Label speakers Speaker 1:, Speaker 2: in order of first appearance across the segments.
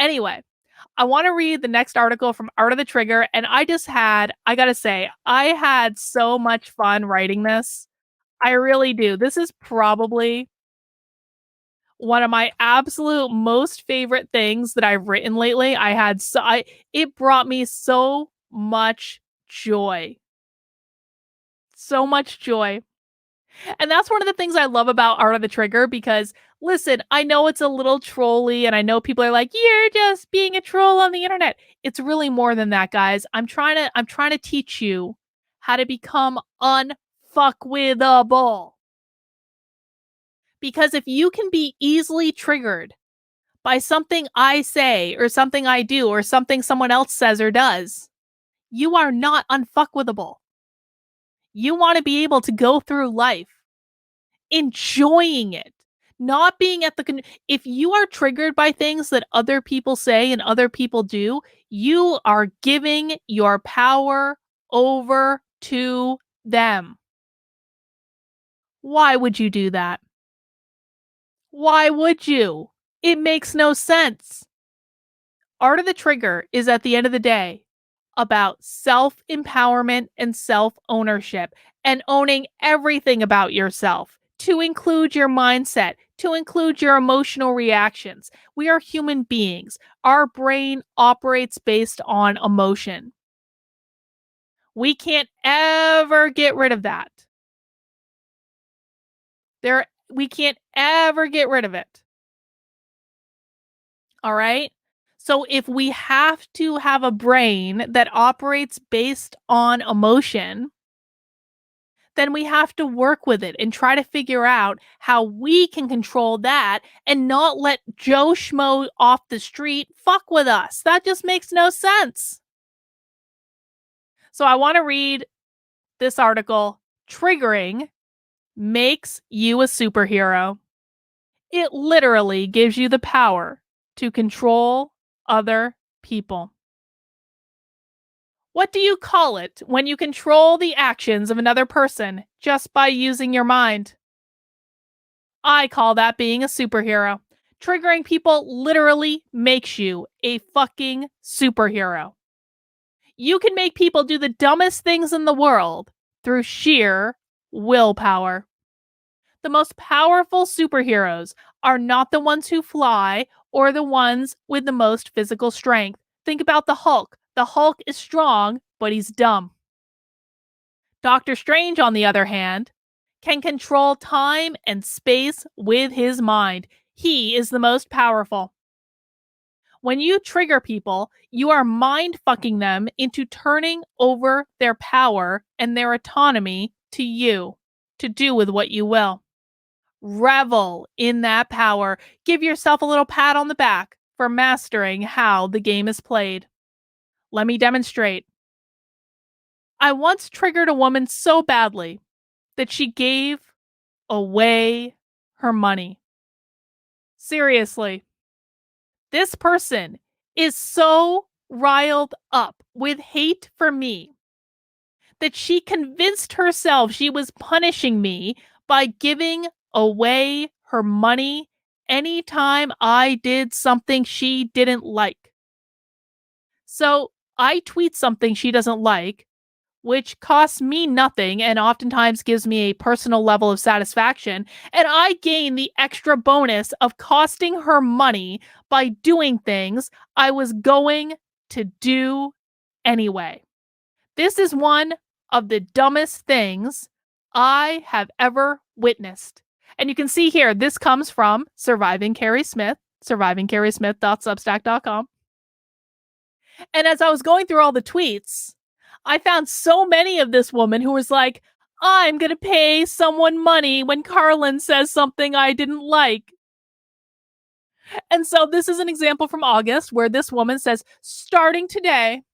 Speaker 1: Anyway, I want to read the next article from Art of the Trigger. And I gotta say, I had so much fun writing this. I really do. This is probably one of my absolute most favorite things that I've written lately. It brought me so much joy. So much joy. And that's one of the things I love about Art of the Trigger because listen, I know it's a little trolly and I know people are like, "You're just being a troll on the internet." It's really more than that, guys. I'm trying to teach you how to become unfuckwithable. Because if you can be easily triggered by something I say or something I do or something someone else says or does, you are not unfuckwithable. You want to be able to go through life enjoying it, not being at if you are triggered by things that other people say and other people do, you are giving your power over to them. Why would you do that? Why would you? It makes no sense. Art of the Trigger is at the end of the day about self empowerment and self ownership and owning everything about yourself, to include your mindset, to include your emotional reactions. We are human beings. Our brain operates based on emotion. We can't ever get rid of that. We can't ever get rid of it. All right? So if we have to have a brain that operates based on emotion, then we have to work with it and try to figure out how we can control that and not let Joe Schmo off the street fuck with us. That just makes no sense. So I want to read this article. Triggering makes you a superhero. It literally gives you the power to control other people. What do you call it when you control the actions of another person just by using your mind? I call that being a superhero. Triggering people literally makes you a fucking superhero. You can make people do the dumbest things in the world through sheer willpower. The most powerful superheroes are not the ones who fly or the ones with the most physical strength. Think about the Hulk. The Hulk is strong, but he's dumb. Doctor Strange, on the other hand, can control time and space with his mind. He is the most powerful. When you trigger people, you are mind fucking them into turning over their power and their autonomy to you to do with what you will. Revel in that power. Give yourself a little pat on the back for mastering how the game is played. Let me demonstrate. I once triggered a woman so badly that she gave away her money. Seriously. This person is so riled up with hate for me that she convinced herself she was punishing me by giving away her money anytime I did something she didn't like. So I tweet something she doesn't like, which costs me nothing and oftentimes gives me a personal level of satisfaction. And I gain the extra bonus of costing her money by doing things I was going to do anyway. This is one of the dumbest things I have ever witnessed. And you can see here, this comes from Surviving Carrie Smith, survivingcarriesmith.substack.com. And as I was going through all the tweets, I found so many of this woman who was like, I'm going to pay someone money when Carlin says something I didn't like. And so this is an example from August where this woman says, starting today,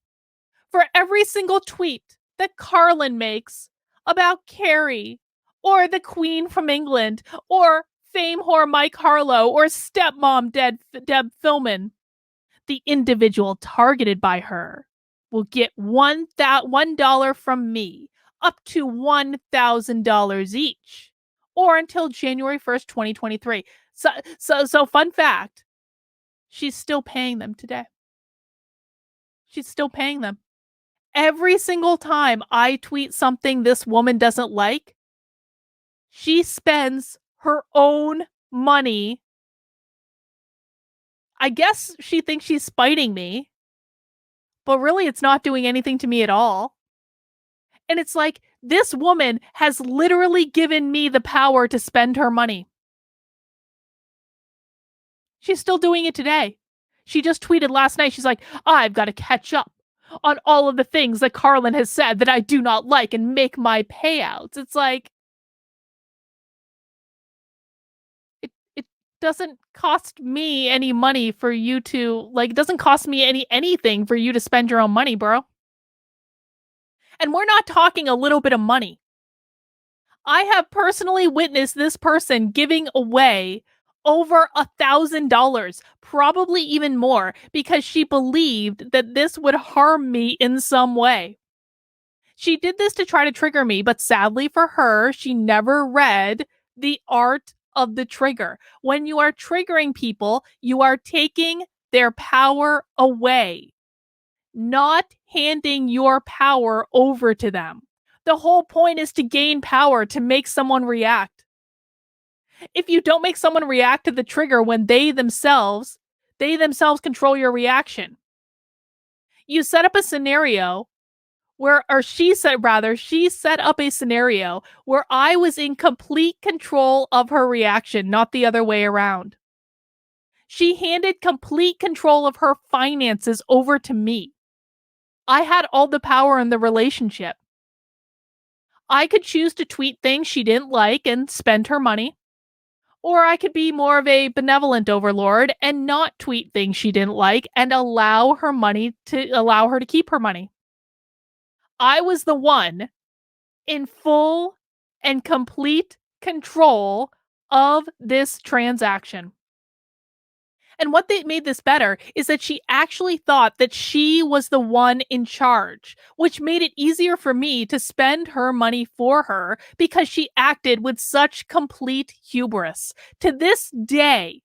Speaker 1: for every single tweet that Carlin makes about Carrie or the Queen from England or fame whore Mike Harlow or stepmom Deb Philman, the individual targeted by her will get $1 from me, up to $1,000 each, or until January 1st, 2023. So fun fact, She's still paying them today. She's still paying them. Every single time I tweet something this woman doesn't like, she spends her own money. I guess she thinks she's spiting me, but really it's not doing anything to me at all. And it's like, this woman has literally given me the power to spend her money. She's still doing it today. She just tweeted last night. She's like, I've got to catch up on all of the things that Carlin has said that I do not like and make my payouts. It's like, it doesn't cost me any money for you to, like, it doesn't cost me anything for you to spend your own money, bro. And we're not talking a little bit of money. I have personally witnessed this person giving away over $1,000, probably even more, because she believed that this would harm me in some way. She did this to try to trigger me, but sadly for her, she never read the art of the trigger. When you are triggering people, you are taking their power away, not handing your power over to them. The whole point is to gain power, to make someone react. If you don't make someone react to the trigger when they themselves control your reaction. You set up a scenario where, or she set up a scenario where I was in complete control of her reaction, not the other way around. She handed complete control of her finances over to me. I had all the power in the relationship. I could choose to tweet things she didn't like and spend her money. Or I could be more of a benevolent overlord and not tweet things she didn't like and allow her to keep her money. I was the one in full and complete control of this transaction. And what they made this better is that she actually thought that she was the one in charge, which made it easier for me to spend her money for her because she acted with such complete hubris. To this day,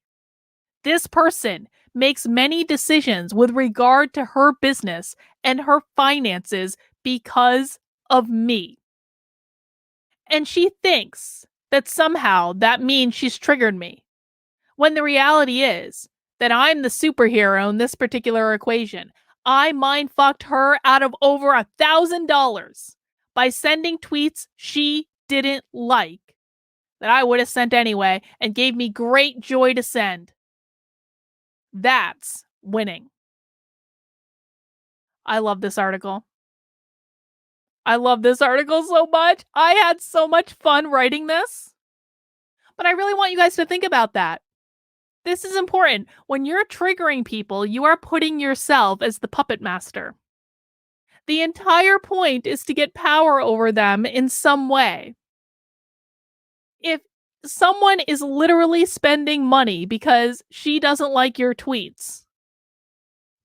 Speaker 1: this person makes many decisions with regard to her business and her finances because of me. And she thinks that somehow that means she's triggered me, when the reality is that I'm the superhero in this particular equation. I mind fucked her out of over $1,000 by sending tweets she didn't like that I would have sent anyway and gave me great joy to send. That's winning. I love this article. I love this article so much. I had so much fun writing this. But I really want you guys to think about that. This is important. When you're triggering people, you are putting yourself as the puppet master. The entire point is to get power over them in some way. If someone is literally spending money because she doesn't like your tweets,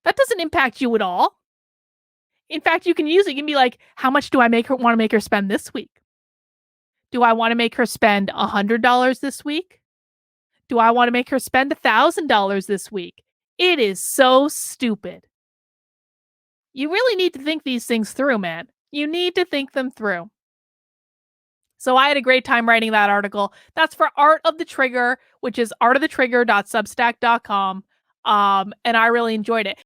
Speaker 1: that doesn't impact you at all. In fact, you can use it. You can be like, how much do I want to make her spend this week? Do I want to make her spend $100 this week? Do I want to make her spend $1,000 this week? It is so stupid. You really need to think these things through, man. You need to think them through. So I had a great time writing that article. That's for Art of the Trigger, which is artofthetrigger.substack.com. And I really enjoyed it.